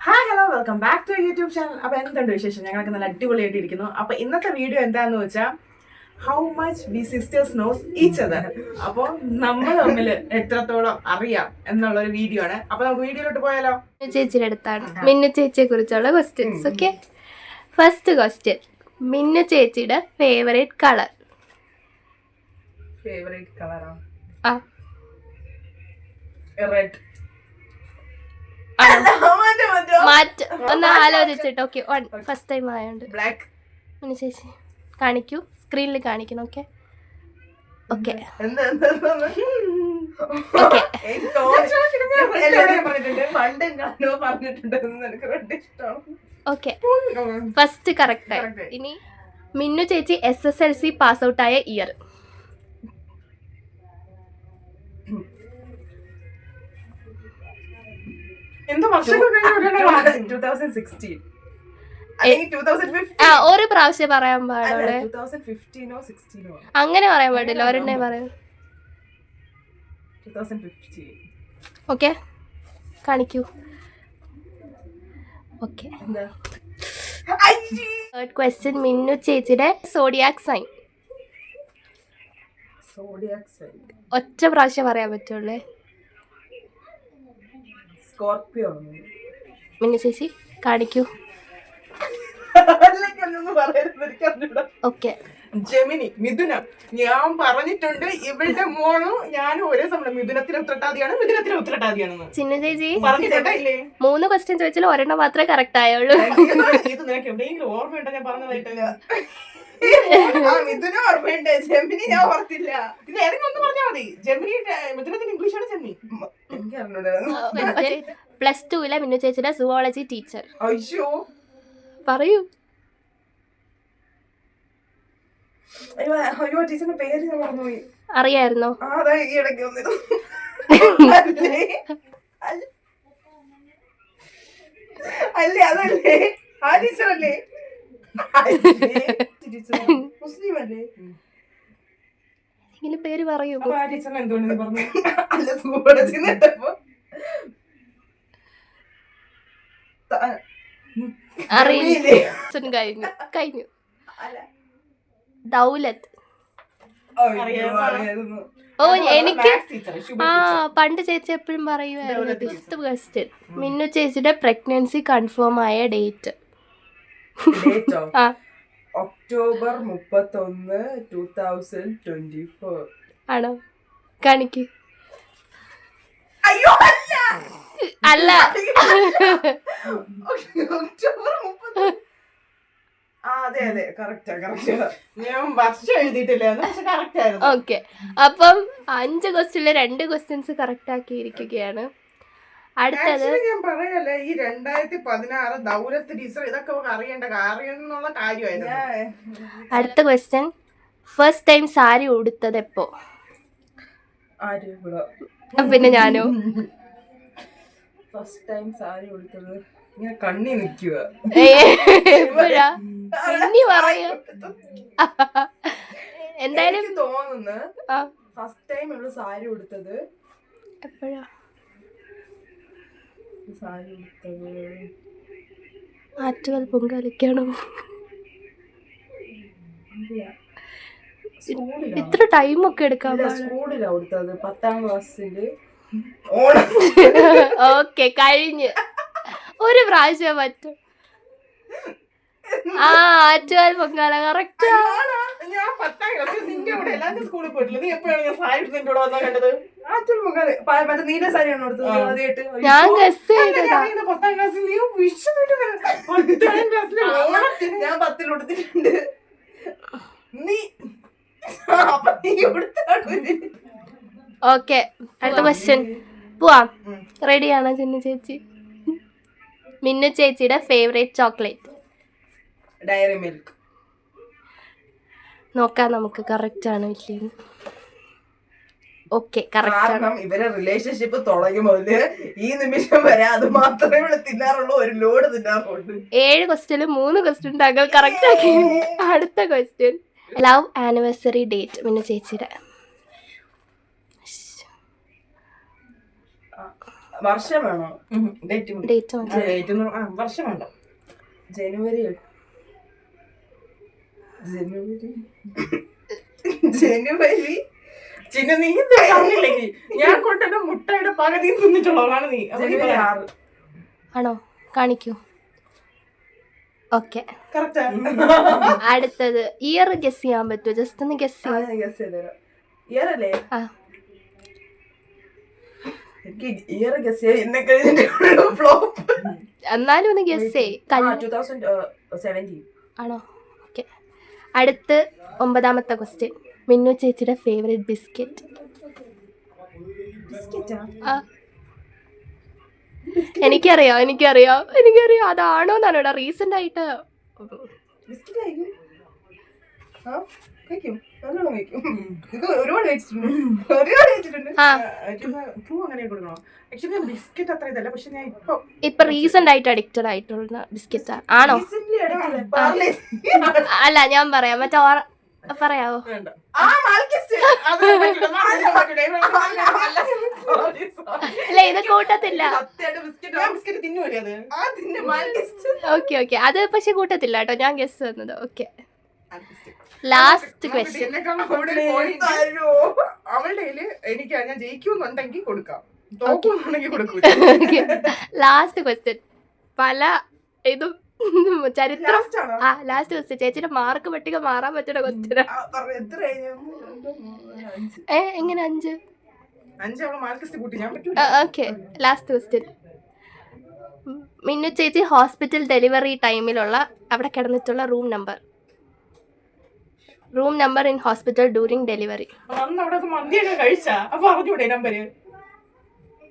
Hi hello welcome back to YouTube channel. അപ്പോൾ എന്തുണ്ട് വിശേഷം? ഞങ്ങളൊക്കെ നല്ല അടിപൊളിയായിട്ടിരിക്കുന്നു. അപ്പോൾ ഇന്നത്തെ വീഡിയോ എന്താണെന്ന് വെച്ചാൽ how much we sisters knows each other. അപ്പോൾ നമ്മൾ തമ്മിൽ എത്രത്തോളം അറിയാം എന്നുള്ളൊരു വീഡിയോ ആണ്. അപ്പോൾ നമുക്ക് വീഡിയോയിലോട്ട് പോയാലോ? ചേച്ചിയുടെ അടുത്താണ് മിന്നു ചേച്ചിയെ കുറിച്ചുള്ള ക്വസ്റ്റ്യൻസ്. ഓക്കെ, ഫസ്റ്റ് ക്വസ്റ്റ്യൻ, മിന്നു ചേച്ചിയുടെ ഫേവറേറ്റ് കളർ. ഫേവറേറ്റ് കളറാ? ആ, റെഡ്. മാറ്റ് ഒന്ന് ആലോചിച്ചിട്ട്. ഓക്കെ, ഫസ്റ്റ് ടൈം ആയോണ്ട് ബ്ലാക്ക്. മിന്നു ചേച്ചി കാണിക്കൂ, സ്ക്രീനിൽ കാണിക്കണം. Okay okay okay, first correct ആയി. ഇനി മിന്നു ചേച്ചി SSLC പാസ് ഔട്ട് ആയ ഇയർ. ഒരു പ്രാവശ്യം പറയാൻ പാടുള്ളൂ, അങ്ങനെ പറയാൻ പാടില്ല, ഒരെണ്ണേ പറയാം. ഓക്കെ, കാണിക്കൂ. ഓക്കെ, തേർഡ് ക്വസ്റ്റ്യൻ, മിന്നു ചേച്ചിയുടെ സോഡിയാക് സൈൻ. ഒറ്റ പ്രാവശ്യം പറയാൻ പറ്റുള്ളൂ. സ്കോർപിയോ. മിന്നു ചേച്ചി കാണിക്കൂ. ഓക്കെ, ജെമിനി, മിഥുനം. ഞാൻ പറഞ്ഞിട്ടുണ്ട് ഇവളുടെ മോളും ഞാനും ഒരേ സമയം മിഥുനത്തിന് ഉത്തരട്ടാതിയാണ്, മിഥുനത്തിന് ഉത്തരട്ടാതിയാണെന്ന്. ചിന്നു ചേച്ചി പറഞ്ഞിട്ടുണ്ടല്ലേ? 3 ക്വസ്റ്റ്യൻ ചോദിച്ചാൽ ഒരെണ്ണം മാത്രമേ കറക്റ്റ് ആയുള്ളൂ. ഇത് നിനക്ക് എവിടെയെങ്കിലും ഓർമ്മയുണ്ടോ? ഞാൻ പറഞ്ഞതായിട്ടില്ല. മിഥുന ഓർമ്മയുണ്ട്, ജെമിനി ഞാൻ ഓർത്തില്ല. ഇത് ഏതെങ്കിലും ഒന്ന് പറഞ്ഞാൽ മതി. ജെമിനി മിഥുനത്തിന് ഇംഗ്ലീഷാണ് ജെമിനി. എനിക്ക് അറിഞ്ഞൂടാ. +2 മിന്നു ചേച്ചിയുടെ സുവോളജി ടീച്ചർ. അയ്യോ, പറയൂ. അയ്യോ, ടീച്ചറിന്റെ പേര് ഞാൻ മറന്നുപോയി. അറിയായിരുന്നോ? അതാ ഈ ഇടയ്ക്ക് വന്നിരുന്നു. അല്ലേ, അതല്ലേ ആ ടീച്ചറല്ലേ? മുസ്ലിം അല്ലേ? എങ്കിലും പേര് പറയൂ. ആ ടീച്ചറിനെ എന്തുകൊണ്ട് പറഞ്ഞു? അല്ല, സുവോളജി കേട്ടപ്പോ അറിയില്ല. കഴിഞ്ഞു. ദൗലത്ത്. ഓ, എനിക്ക് പണ്ട് ചേച്ചി എപ്പോഴും പറയുമായിരുന്നു. 5th ക്വസ്റ്റ്യൻ, മിന്നു ചേച്ചിയുടെ പ്രഗ്നൻസി കൺഫേം ആയ ഡേറ്റ്. ഒക്ടോബർ 31, 2024. ആണോ? കാണിക്ക്. അല്ല, ഒക്ടോബർ 30. ഓക്കെ, അപ്പം 5 ക്വസ്റ്റ്യനില് 2 ക്വസ്റ്റ്യൻസ് കറക്റ്റ് ആക്കിയിരിക്കുകയാണ്. അടുത്തത് ഞാൻ പറയല്ലേ, ഈ 2016 ദൗലത്ത് ടീച്ചർ ഇതൊക്കെ അറിയണമെന്നുള്ള കാര്യമായിരുന്നു. അടുത്ത ക്വസ്റ്റ്യൻ, ഫസ്റ്റ് ടൈം സാരി ഉടുത്തത് എപ്പോ? പിന്നെ ഞാനോ? ഫസ്റ്റ് ടൈം സാരി ഉടുത്തത് ഇങ്ങനെ കണ്ണി നിൽക്കുക. എപ്പോഴാ? ഇനി പറയാ. എന്തായാലും തോന്നുന്നു ഫസ്റ്റ് ടൈം ഉള്ള സാരി ഉടുത്തത് എപ്പോഴാ? സാരി ഉടുത്തത് ആറ്റുകാൽ പൊങ്കാലയ്ക്കാണോ? ഇത്ര ടൈമൊക്കെ എടുക്കാൻ സ്കൂളിലാ ഉടുത്തത്, 10ാം ക്ലാസ്സില്. ഓക്കെ, കഴിഞ്ഞ്. ഒരു പ്രാവശ്യം പറ്റും. ആറ്റുകാൽ പൊങ്കാല കറക്റ്റ്. ഞാൻ 10ാം ക്ലാസ്സിൽ നിന്റെ കൂടെ എല്ലാവരും സ്കൂളിൽ പോയിട്ടില്ല. നീ എപ്പോഴാണ് ഞാൻ സാരി നിന്റെ കൂടെ വന്നാ കണ്ടത്? ആറ്റുകാൽ പൊങ്കാല നീല സാരിയാണ് കൊടുത്തത് ആദ്യമായിട്ട്. ഞാൻ ഗസ് ചെയ്തതാ. 10ാം ക്ലാസ്സിൽ നീ ഞാൻ 10ൽ കൊടുത്തിട്ടുണ്ട്. നീ ഓക്കെ, അടുത്ത ക്വസ്റ്റ്യൻ പോവാം. റെഡിയാണോ ചിന്നു ചേച്ചി? മിന്നു ചേച്ചിയുടെ ഫേവറേറ്റ് ചോക്ലേറ്റ്. Diary milk. നോക്കാം നമുക്ക് കറക്റ്റ് ആണോ ഇല്ലെന്ന്. ഓക്കെ, കറക്റ്റ് ആണ്. ഇവരെ റിലേഷൻഷിപ്പ് തുടങ്ങി മുതല് ഈ നിമിഷം വരെ അത് മാത്രമേ ഇവിടെ തിന്നാറുള്ളൂ. ഒരു ലോഡ് തിന്നാറുള്ളൂ. 7 ക്വസ്റ്റ്യനിൽ 3 ക്വസ്റ്റ്യൻ താങ്കൾ കറക്റ്റ് ആക്കി. അടുത്ത ക്വസ്റ്റ്യൻ, ലവ് ആനിവേഴ്സറി ഡേറ്റ് മിന്നു ചേച്ചിയുടെ. വർഷം വേണോ? ഡേറ്റ് ഡേറ്റ് വർഷം വേണ്ട. ജനുവരി ജനുവരി ചിന്ന നീ പറഞ്ഞില്ലെങ്കിൽ ഞാൻ കൊണ്ടുവന്ന മുട്ടയുടെ പകുതി തിന്നിട്ടുള്ളവളാണ് നീ. ജനുവരി 6. ആണോ? കാണിക്കൂ. Okay, correct. അടുത്തത് ഇയർ ഗസ് ചെയ്യാൻ പറ്റുമോ? ജസ്റ്റ് ഒന്ന് ഗസ് ചെയ്യാം. ഞാൻ ഗസ് ചെയ്തുതരാം. ഇയർ അല്ലേ? ആ, എനിക്ക് ഇയർ ഗസ് ചെയ്യാൻ എന്നെ കഴിഞ്ഞിട്ട് ഫ്ലോപ്പ്. എന്നാലും ഒന്ന് ഗസ് ചെയ്. 2017. ആണോ? ഓക്കെ, അടുത്ത് 9ാമത്തെ ക്വസ്റ്റ്യൻ. മിന്നു ചേച്ചിയുടെ ഫേവറേറ്റ് ബിസ്ക്കറ്റ്. എനിക്കറിയാം അതാണോ എന്നാണ് ഇവിടെ റീസെന്റ് ആയിട്ട്. ബിസ്ക്കറ്റ് കഴിക്കും. കഴിക്കും, നല്ലോണം കഴിക്കും. ഇത് ഒരുപാട് കഴിച്ചിട്ടുണ്ട്. ആ, ക്ലൂ അങ്ങനെ കൊടുക്കണോ? ആക്ച്വലി ബിസ്ക്കറ്റ് അത്ര ഇതല്ല, പക്ഷെ ഞാൻ ഇപ്പൊ റീസെന്റ് ആയിട്ട് അഡിക്റ്റഡ് ആയിട്ടുള്ള ബിസ്ക്കറ്റ് ആണോ? Recently addicted. Parle. അല്ല, ഞാൻ പറയാം. മറ്റേ പറയാവോ? വേണ്ട. ആ, മാൽക്കിസ്റ്റ്. അല്ല, ഇത് കൂട്ടത്തില്ല. സത്യമായിട്ട് ബിസ്ക്കറ്റ് ബിസ്ക്കറ്റ് തിന്നുമല്ലേ അത്? ആ തിന്നെ മാൽക്കിസ്റ്റ്. ഓക്കെ, അത് പക്ഷെ കൂട്ടത്തില്ല കേട്ടോ. ഞാൻ ഗസ് തന്നത്. Okay, last question. എന്നെക്കാളും കൂടുതൽ point അവളുടെ കയ്യില് എനിക്ക് ഞാൻ ജയിക്കുന്നുണ്ടെങ്കിൽ കൊടുക്കാം, തോക്കുന്നുണ്ടെങ്കിൽ കൊടുക്കൂല. Last question. പല ഇതും ചരിത്രം. Last ആണോ? ആ, ലാസ്റ്റ് ക്വസ്റ്റ്യൻ. ചേച്ചിയുടെ മാർക്ക് പട്ടിക മാറാൻ പറ്റുന്ന ക്വസ്റ്റ്യൻ. എത്ര കഴിഞ്ഞു? 5. എങ്ങനെ 5? 5 അവളെ മാർക്കസ്റ്റ് കൂട്ടി ഞാൻ പറ്റൂല. Okay, last question. മിന്നു ചേച്ചി ഹോസ്പിറ്റൽ ഡെലിവറി ടൈമിലുള്ള അവിടെ കിടന്നിട്ടുള്ള room number in hospital during delivery. അന്ന് അവിടെ മന്തിയൊക്കെ കഴിച്ചാ അപ്പൊ അറിഞ്ഞൂടെ നമ്പര്?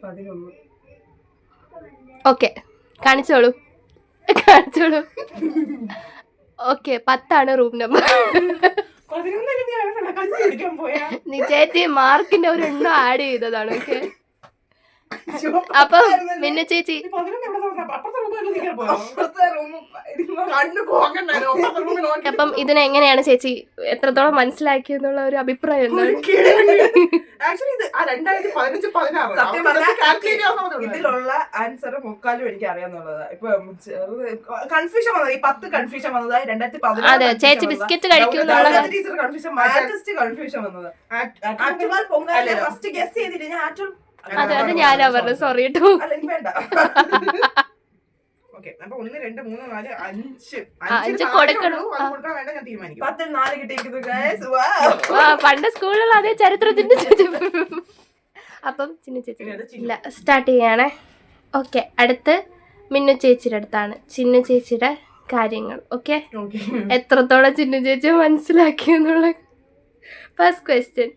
11. ഓക്കെ, കാണിച്ചോളൂ. Okay, 10 room number. 11 നീ അവരുടെ കഞ്ഞി കുടിക്കാൻ പോയാ? നീ ചേച്ചി മാർക്കിന്റെ ഒരു എണ്ണം ആഡ് ചെയ്തതാണ്. ഓക്കെ, അപ്പം മിന്നു ചേച്ചി 11 എവിടെ തുറന്നാ? അപ്പുറത്തെ റൂമിൽ നീക്കാൻ പോയോ? അപ്പുറത്തെ room കണ്ണു കോങ്ങണ്ടായിരുന്നു. അപ്പുറത്തെ റൂമിൽ നോക്കി അപ്പം ഇതിനെങ്ങനെയാണ് ചേച്ചി എത്രത്തോളം മനസ്സിലാക്കിയെന്നുള്ള ഒരു അഭിപ്രായം എന്താണ്? ആക്ച്വലി ഇത് 2015, 16 സത്യം പറഞ്ഞാൽ കാൽക്കുലേറ്റ് ചെയ്യാവുന്നതേ. ഇതിലുള്ള ആൻസർ മുക്കാലും എനിക്ക് അറിയാന്നുള്ളതാ. ഇപ്പൊ കൺഫ്യൂഷൻ വന്നത്, ഈ 10 കൺഫ്യൂഷൻ വന്നതായി. 2016 അതെ, ചേച്ചി ബിസ്ക്കറ്റ് കഴിക്കും എന്നുള്ള ടീച്ചർ കൺഫ്യൂഷൻ, മാർക്കിസ്റ്റ് കൺഫ്യൂഷൻ വന്നത്. ആറ്റുമാൽ പൊങ്കാല ഫസ്റ്റ് ഗസ് ചെയ്തില്ല ഞാൻ. ആറ്റുൽ അത് ഞാനാ പറഞ്ഞത്. സോറി കേട്ടോ. അല്ല, എനിക്ക് വേണ്ട. ഓക്കെ, അപ്പൊ 1, 2, 3, 4, 5 5 കൊടുക്കണം. കൊടുക്കാൻ വേണ്ട ഞാൻ തീരുമാനിക്കും. 10 ൽ 4 കിട്ടിയിരിക്കുന്നു guys. Wow. പണ്ട് സ്കൂളിലുള്ള അതേ ചരിത്രത്തിന്റെ അപ്പം ചിന്നു ചേച്ചി ഇല്ല, സ്റ്റാർട്ട് ചെയ്യണേ. ഓക്കെ, അടുത്ത് മിന്നു ചേച്ചിയുടെ അടുത്താണ്. ചിന്നു ചേച്ചിയുടെ കാര്യങ്ങൾ. ഓക്കെ, എത്രത്തോളം ചിന്നു ചേച്ചി മനസ്സിലാക്കി എന്നുള്ള. First question.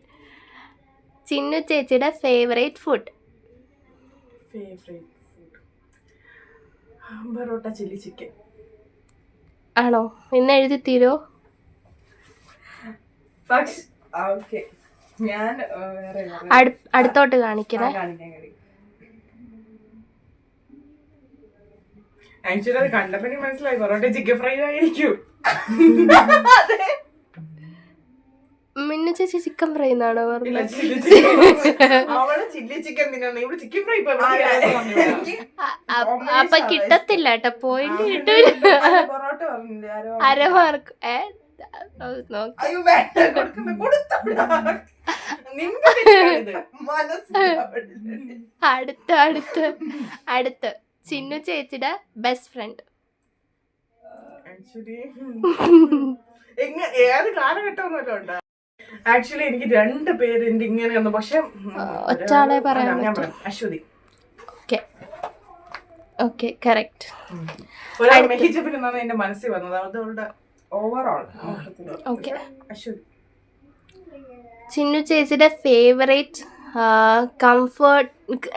ചിന്നു ചേച്ചിയുടെ favourite food. Barotta chilli chicken. ആണോ? ഇന്ന് എഴുതി തീരോ? പക്ഷേ ഓക്കെ, ഞാൻ വേറെ അടുത്തോട്ട് കാണിക്കണേ. ആക്ച്വലി അത് കണ്ടപ്പോ എനിക്ക് മനസ്സിലായി ബറോട്ട ചിക്കൻ ഫ്രൈ ആയിരിക്കും. മിന്നു ചേച്ചി ചിക്കൻ ഫ്രൈ എന്നാണോ പറഞ്ഞത്? അവള് ചില്ലി ചിക്കൻ തിന്നാണ്, ഇവിടെ ചിക്കൻ ഫ്രൈ. അപ്പൊ കിട്ടത്തില്ല കേട്ടോ, പോയിന്റ് കിട്ടൂല. പൊറോട്ട പറഞ്ഞില്ലേ ആരോ? അരമാർക്ക്. നോക്കി അയ്യോ വേണ്ട, കൊടുക്കുന്ന കൊടുത്തവിടാ. അടുത്ത് ചിന്നു ചേച്ചിയുടെ ബെസ്റ്റ് ഫ്രണ്ട്. ആക്ച്വലി ഏത് കാലഘട്ടമൊന്നുമല്ല ഉണ്ട്. ആക്ച്വലി എനിക്ക് 2 പേരുണ്ട് ഇങ്ങനെ ഒന്നും, പക്ഷെ ഒറ്റാളെ പറയാൻ ഞാൻ പറയാം, അശ്വതി. Okay, correct. ഒരാൾ മെഹിജബിൽ നിന്നാണ് എന്റെ മനസ്സിൽ വന്നത്. അവളുടെ ഓവറോൾ ഓക്കെ. അശ്വതി. ചിന്നു ചേച്ചിയുടെ ഫേവറേറ്റ് കംഫർട്ട്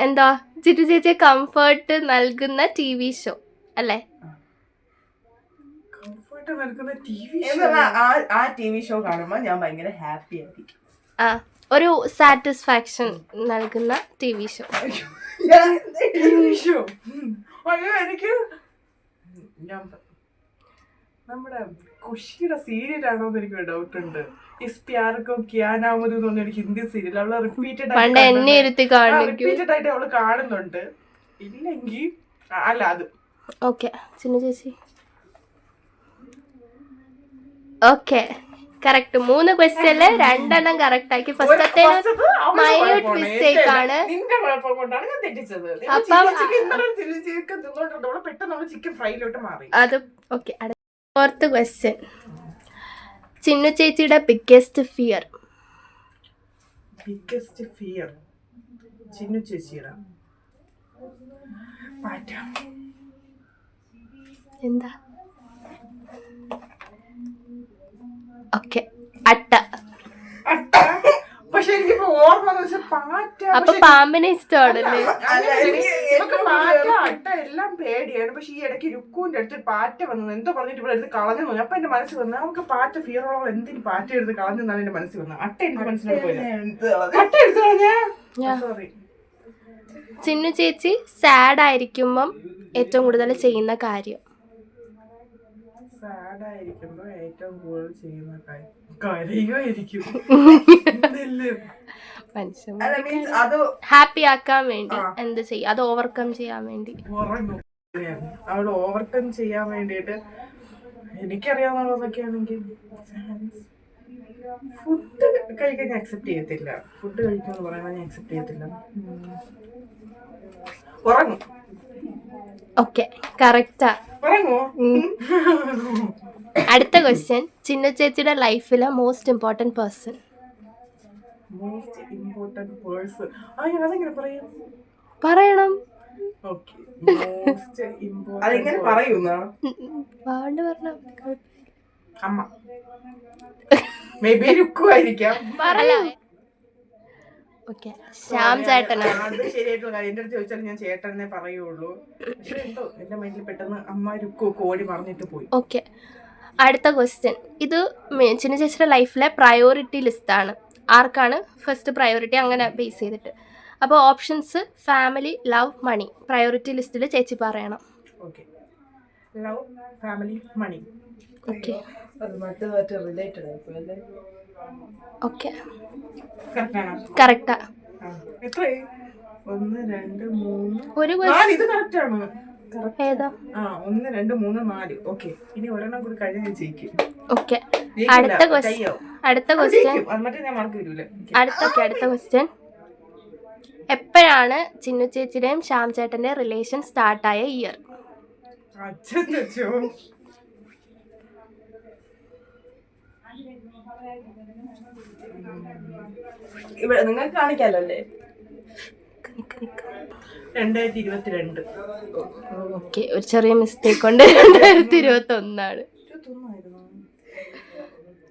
എന്താ? ചിന്നു ചേച്ചിയെ കംഫർട്ട് നൽകുന്ന TV ഷോ അല്ലേ? ആ TV ഷോ കാണുമ്പോ ഞാൻ ഭയങ്കര ഹാപ്പി ആയിരിക്കും. ഒരു സാറ്റിസ്ഫാക്ഷൻ നൽകുന്ന TV ഷോ. എനിക്ക് നമ്മുടെ ഖുഷിയുടെ സീരിയലാണോന്ന് എനിക്ക് ഡൗട്ട് ഉണ്ട്. ഇസ് പ്യാർ കോ ക്യാ നാം എന്ന് പറഞ്ഞ ഒരു ഹിന്ദി സീരിയൽ അവള് റിപ്പീറ്റഡ് പണ്ട് എന്നെ ഇരുത്തി കാണിക്കും. റിപ്പീറ്റഡ് ആയിട്ട് അവള് കാണുന്നുണ്ട്. ഇല്ലെങ്കിൽ അല്ല അത് ഓക്കെ ചിന്നു ചേച്ചി. Okay correct. 3 ക്വസ്റ്റ്യനില് 2 കറക്റ്റ് ആക്കി. ഫസ്റ്റത്തെ മൈന്യൂട്ട് മിസ്റ്റേക്ക് ആണ്. നിന്റെ കുഴപ്പം കൊണ്ടാണ് ഞാൻ തെറ്റിച്ചത്. പെട്ടെന്ന് ചിക്കൻ ഫ്രൈയിലോട്ട് മാറി. അത് ഓക്കെ. 4th question. ചിന്നു ചേച്ചിയുടെ biggest fear. Biggest fear Chinnu ചേച്ചിയുടെ പാറ്റ. എന്താ? ഓക്കെ അട്ട. പക്ഷെ എനിക്കിപ്പോ ഓർമ്മ പാറ്റ. അപ്പൊ പാമ്പിനെ ഇഷ്ടമാണല്ലേ? പാറ്റ അട്ട എല്ലാം പേടിയാണ്. പക്ഷെ ഈ ഇടയ്ക്ക് രുക്കുവിന്റെ അടുത്ത് പാറ്റ വന്നത് എന്തോ പറഞ്ഞിട്ട് ഇവിടെ എടുത്ത് കളഞ്ഞു പോയി. അപ്പൊ എന്റെ മനസ്സിൽ വന്നത് നമുക്ക് പാറ്റ ഫിയറുള്ള എന്തിന് പാറ്റ എടുത്ത് കളഞ്ഞെന്നാണ് എന്റെ മനസ്സിൽ വന്നത്. അട്ട എനിക്ക് മനസ്സിലായി. അട്ട എടുത്തു കളഞ്ഞേ. സോറി. ചിന്നു ചേച്ചി സാഡ് ആയിരിക്കുമ്പം ഏറ്റവും കൂടുതൽ ചെയ്യുന്ന കാര്യം. സാഡായിരിക്കുമ്പോ ഏറ്റവും കൂടുതൽ ചെയ്യുന്ന കാര്യം കരയുമായിരിക്കും. ഹാപ്പി ആക്കാൻ വേണ്ടി എന്ത് ചെയ്യും? അത് ഓവർകം ചെയ്യാൻ വേണ്ടി. ഉറങ്ങും. അവൾ ഓവർകം ചെയ്യാൻ വേണ്ടിയിട്ട് എനിക്കറിയാവുന്നതൊക്കെ ആണെങ്കിൽ ഫുഡ് കഴിക്കാൻ ഞാൻ അക്സെപ്റ്റ് ചെയ്യത്തില്ല. ഫുഡ് കഴിക്കുമെന്ന് പറയുന്നത് ഞാൻ അക്സെപ്റ്റ് ചെയ്യത്തില്ല. ഉറങ്ങും. ഓക്കെ കറക്റ്റാ. ഉറങ്ങുമോ? അടുത്ത ക്വസ്റ്റ്യൻ. ചിന്നു ചേച്ചിയുടെ ലൈഫിലെ most important person. Most important person അതെങ്ങനെ പറയും? പറയണം. ഓക്കെ മോസ്റ്റ് ഇമ്പോർട്ടന്റ് അതെങ്ങനെ പറയുന്ന? അമ്മ. മേ ബി രുക്കുമായിരിക്കാം. ഓക്കെ ശ്യാം ചേട്ടനാണ്. അത് ശരിയായിട്ടുള്ള കാര്യം. എന്റെ അടുത്ത് ചോദിച്ചാൽ ഞാൻ ചേട്ടനെ പറയുള്ളൂ. പക്ഷെ എന്തോ എന്റെ മൈൻഡിൽ പെട്ടെന്ന് അമ്മ രുക്കോ കോടി പറഞ്ഞിട്ട് പോയി. ഓക്കെ അടുത്ത ക്വസ്റ്റ്യൻ. ഇത് ചിന്നു ചേച്ചിയുടെ ലൈഫിലെ പ്രയോറിറ്റി ലിസ്റ്റാണ്. ആർക്കാണ് ഫസ്റ്റ് പ്രയോറിറ്റി അങ്ങനെ ബേസ് ചെയ്തിട്ട്. അപ്പോൾ options family, love, money. Priority ലിസ്റ്റിൽ ചേച്ചി പറയണം. Okay love, family, money. Okay okay കറക്റ്റാ. എത്രയായി? 1 2 3 ഒരു ഇത് കറക്റ്റ് ആണ്. ഏതാ? 1 2 3 4. ഓക്കെ ഇനി ഒരെണ്ണം കൂടി കഴിഞ്ഞ് ജയിക്കും. ഓക്കെ അടുത്ത ക്വസ്റ്റ്യൻ. അടുത്ത ക്വസ്റ്റ്യൻ. എപ്പോഴാണ് ചിന്നു ചേച്ചിയുടെയും ശ്യാം ചേട്ടന്റെ റിലേഷൻ സ്റ്റാർട്ടായ ഇയർ? ഇവിടെ നിങ്ങൾക്ക് കാണിക്കാലോ അല്ലേ? 2022. ഓക്കെ ഒരു ചെറിയ മിസ്റ്റേക്ക് ഉണ്ട്. 2021.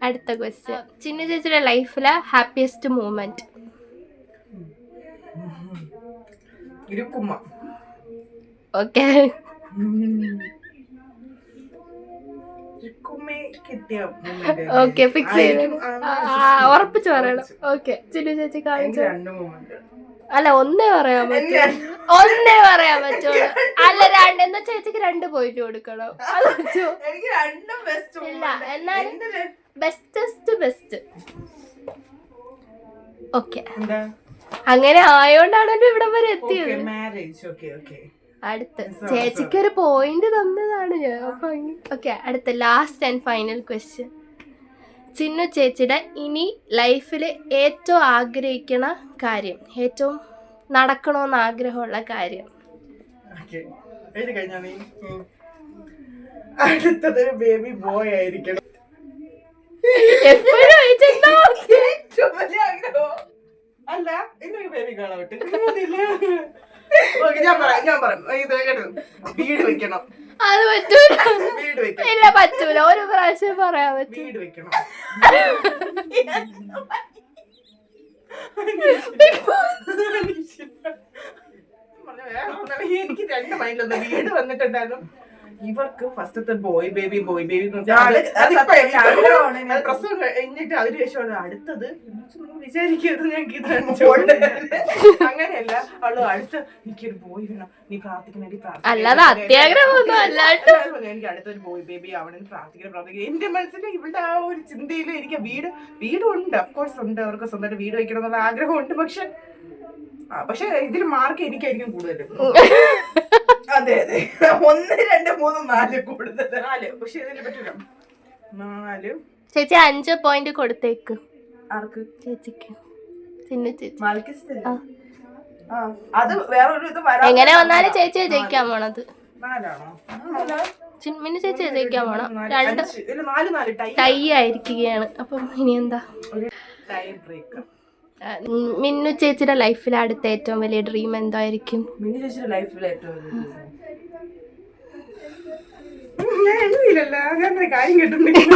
അടുത്ത ക്വസ്റ്റ്യൻ. ചിന്നു ചേച്ചിയുടെ ലൈഫിലെ happiest moment. Okay okay fix ചെയ്ത് ഉറപ്പിച്ച് പറയണം. ഓക്കെ ചിന്നു ചേച്ചി കാണിച്ചു. അല്ല ഒന്നേ പറയാൻ പറ്റുള്ളൂ. അല്ല 2 എന്നാ ചേച്ചിക്ക് 2 പോയിന്റ് കൊടുക്കണം. ഇല്ല എന്നാലും ബെസ്റ്റ്. ഓക്കെ അങ്ങനെ ആയോണ്ടാണല്ലോ ഇവിടെ വരെ എത്തിയത്. അടുത്ത് ചേച്ചിക്ക് ഒരു പോയിന്റ് തന്നതാണ് ഞാൻ. ഓക്കെ അടുത്ത last and final question. Chinnu ചേച്ചിയുടെ ഇനി ലൈഫിൽ ഏറ്റവും ആഗ്രഹിക്കണ കാര്യം, ഏറ്റവും നടക്കണമെന്ന് ആഗ്രഹമുള്ള കാര്യം. അടുത്തത് ബേബി ബോയ് ആയിരിക്കണം. എപ്പോഴും അല്ല ഇന്നൊരു ബേബി കാണാൻ ഞാൻ പറയാം വീട് വെക്കണം. അത് പറ്റൂല. ഇല്ല പറ്റൂല. ഒരു പ്രാവശ്യം പറയാൻ പറ്റും. വീട് വെക്കണം. എനിക്ക് 2 മൈൻഡിലൊന്നും വീട് വന്നിട്ടുണ്ടായിരുന്നു. ഇവർക്ക് ഫസ്റ്റത്തെ ബോയ് ബേബി പ്രസവം കഴിഞ്ഞിട്ട് അതിന് ശേഷം അടുത്തത് വിചാരിക്കരുത് ഞങ്ങൾക്ക് ഇത് അങ്ങനെയല്ല. അവള് അടുത്ത എനിക്കൊരു ബോയ് വേണം, നീ പ്രാർത്ഥിക്കണം. എനിക്ക് അടുത്തൊരു ബോയ് ബേബി ആവണമെന്ന് പ്രാർത്ഥിക്കണം. എന്റെ മനസ്സിൽ ഇവളുടെ ആ ഒരു ചിന്തയിൽ എനിക്ക് വീടുണ്ട്, അഫ്കോഴ്സ് ഉണ്ട്. അവർക്ക് സ്വന്തമായിട്ട് വീട് വെക്കണം എന്നുള്ള ആഗ്രഹമുണ്ട്. പക്ഷെ പക്ഷെ ഇതിൽ മാർക്ക് എനിക്കായിരിക്കും കൂടുതലും. അതെ അതെ 1 2 3 4 കൂടുതൽ 4. പക്ഷെ ഇതിനെ പറ്റില്ല 4. ചേച്ചി 5 പോയിന്റ് കൊടുത്തേക്ക്. ആർക്ക്? ചേച്ചിക്ക്. ചിന്നു ചേച്ചി. മാൽക്കിസ്റ്റല്ലേ? അത് വേറൊരു ഇത് വരാൻ എങ്ങനെ വന്നാലും ചേച്ചിയെ ജയിക്കാൻ പോണത്. 4ആണോ? മിന്നു ചേച്ചിയെ ജയിക്കാൻ പോണം. 2 ഇതിൽ 4 ടൈ ആയിരിക്കുകയാണ്. അപ്പം ഇനി എന്താ? Tie breaker. മിന്നു ചേച്ചിയുടെ ലൈഫിൽ അടുത്ത ഏറ്റവും വലിയ ഡ്രീം എന്തായിരിക്കും? മിന്നു ചേച്ചിയുടെ ലൈഫിൽ ഏറ്റവും ഞാൻ എഴുതിയില്ലല്ലോ, ഞാൻ കാര്യം കേട്ടിട്ടുണ്ടെങ്കിൽ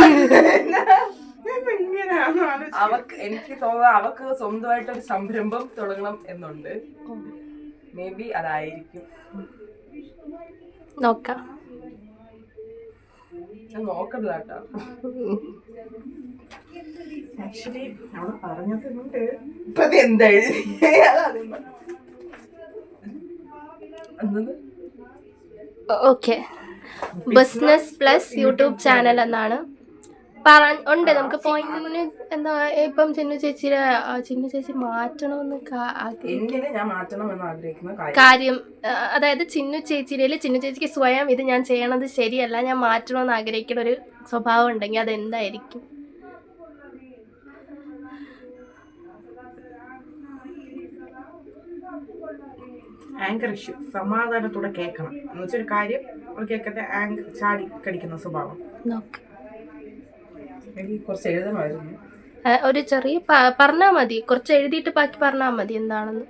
അവക്ക് എനിക്ക് തോന്നുന്നത് അവക്ക് സ്വന്തമായിട്ടൊരു സംരംഭം തുടങ്ങണം എന്നുണ്ട്. മേ ബി അതായിരിക്കും. നോക്കാം. ഞാൻ നോക്കണ്ട കേട്ടോ. ആക്ച്വലി അവള് പറഞ്ഞതുകൊണ്ട് ഇപ്പൊ എന്താ എഴുതി? Okay. Business plus YouTube channel എന്നാണ് ഉണ്ട്. നമുക്ക് പോയിന്റിന് എന്താ ഇപ്പം ചിന്നു ചേച്ചി മാറ്റണമെന്ന് എങ്ങനെ ഞാൻ മാറ്റണമെന്ന് ആഗ്രഹിക്കുന്ന കാര്യം, അതായത് ചിന്നു ചേച്ചിക്ക് സ്വയം ഇത് ഞാൻ ചെയ്യണത് ശരിയല്ല, ഞാൻ മാറ്റണമെന്ന് ആഗ്രഹിക്കുന്ന ഒരു സ്വഭാവം ഉണ്ടെങ്കിൽ അതെന്തായിരിക്കും? Anchor issue. സമാധാനത്തോടെ കേൾക്കണം എന്ന് വെച്ചൊരു കാര്യം കേൾക്കട്ടെ. ചാടി കടിക്കുന്ന സ്വഭാവം. എനിക്ക് കുറച്ച് എഴുതണമായിരുന്നു. ഒരു ചെറിയ പറഞ്ഞാൽ മതി, കുറച്ച് എഴുതിയിട്ട് ബാക്കി പറഞ്ഞാൽ മതി എന്താണെന്ന്.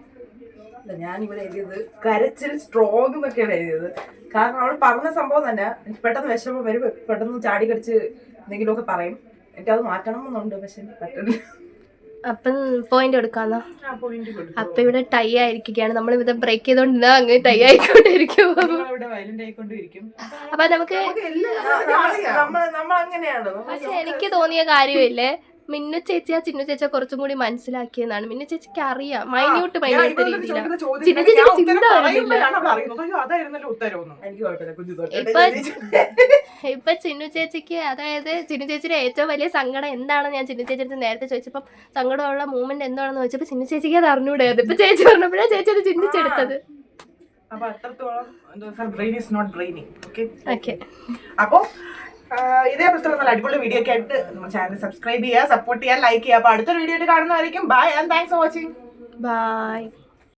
ഞാനിവിടെ എഴുതിയത് കരച്ചിൽ സ്ട്രോങ് എന്നൊക്കെയാണ് എഴുതിയത്. കാരണം അവൾ പറഞ്ഞ സംഭവം തന്നെ എനിക്ക് പെട്ടെന്ന് വിഷമം വരും, പെട്ടെന്ന് ചാടി കടിച്ച് എന്തെങ്കിലുമൊക്കെ പറയും. എനിക്കത് മാറ്റണം എന്നുണ്ട്, പക്ഷെ എനിക്ക് പറ്റില്ല. അപ്പം പോയിന്റ് കൊടുക്കാന്നോ? അപ്പൊ ഇവിടെ ടൈ ആയിരിക്കുകയാണ്. നമ്മൾ ഇത് ബ്രേക്ക് ചെയ്തോണ്ടിരുന്നാ അങ്ങ് ടൈ ആയിക്കൊണ്ടിരിക്കും. അപ്പൊ നമുക്ക് നമ്മൾ അങ്ങനെയാണ്. പക്ഷെ എനിക്ക് തോന്നിയ കാര്യമില്ലേ, മിന്നു ചേച്ചിയാ ചിന്നു ചേച്ചിയെ കുറച്ചും കൂടി മനസ്സിലാക്കിയെന്നാണ്. മിന്നു ചേച്ചിക്ക് അറിയാം മൈന്യൂട്ട് രീതിയിലാണ്. ചിന്നു ചേച്ചിക്ക് ചിന്ത വരുന്നില്ല. ഇപ്പൊ ചിന്നു ചേച്ചിക്ക്, അതായത് ചിന്നു ചേച്ചിയുടെ ഏറ്റവും വലിയ സങ്കടം എന്താണെന്ന് ഞാൻ ചിന്നു ചേച്ചിയുടെ നേരത്തെ ചോദിച്ചപ്പം സങ്കടമുള്ള മൂവ്മെന്റ് എന്താണെന്ന് ചോദിച്ചപ്പോ ചിന്നു ചേച്ചിക്ക് അത് അറിഞ്ഞൂടായിരുന്നു. ഇപ്പൊ ചേച്ചി പറഞ്ഞപ്പോഴാ ചേച്ചി അത് ചിന്തിച്ചെടുത്തത്. അപ്പൊ ഇതേ പുസ്തകം നല്ല അടിപൊളി വീഡിയോ ഒക്കെ ആയിട്ട് നമ്മുടെ ചാനൽ സബ്സ്ക്രൈബ് ചെയ്യുക, സപ്പോർട്ട് ചെയ്യുക, ലൈക്ക് ചെയ്യുക. അപ്പൊ അടുത്തൊരു വീഡിയോ ആയിട്ട് കാണുന്നതായിരിക്കും. Bye and thanks for watching. By.